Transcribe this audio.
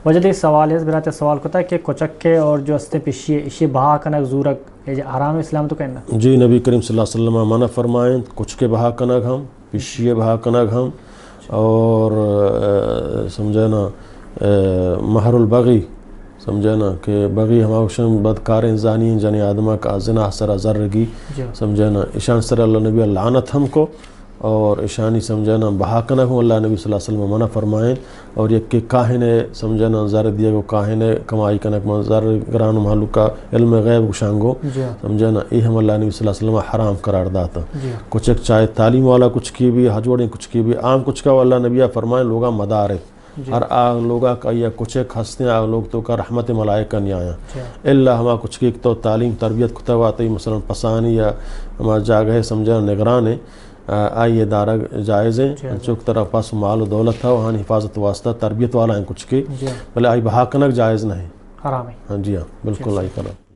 وجہ سوال ہے برات سوال کو کہ کوچک کے اور جو استے پیشی اشی بہا کنک زورک یہ حرام اسلام تو کہنا جی نبی کریم صلی اللہ علیہ وسلم منع فرمائیں کچھ کے بہا کنک ہم پیشی بہا کنک ہم اور سمجھے نا مہر البغی سمجھے نا کہ بغی ہماوشن بدکار زانی جن آدمہ کا زنا سرا زرگی سمجھے نا اشان سر اللہ نبی لعنت ہم کو اور اشانی سمجھے نا بہا کنک ہوں اللہ نبی صلی اللہ علیہ وسلم منع فرمائیں اور یہ کہ کاہن سمجھے نا زر دیا گو کاہن کمائی کنک زر گران محلو کا علم غیب گشانگو سمجھے نا یہ ہم اللہ نبی صلی اللہ علیہ وسلم حرام قرار داتا کچھ ایک چاہے تعلیم والا کچھ کی بھی حجوڑیں کچھ کی بھی عام کچھ کا اللہ نبی فرمائیں لوگا مدارے ہر آگ لوگا کا یا کچھ ایک ہستے آگ لوگ تو کا رحمت ملائکہ نہیں آیا اللہ ہما کچھ کی تو تعلیم تربیت کتب آتی مثلا پسانی یا ہما جاگہ سمجھے نگران ہے آئیے دارہ جائز ہیں چوک طرف پاس مال و دولت تھا وہاں حفاظت واسطہ تربیت والا ہیں کچھ کی بلے آئی بہا کنک جائز نہیں حرام ہے ہاں جی ہاں بالکل آئی کرنا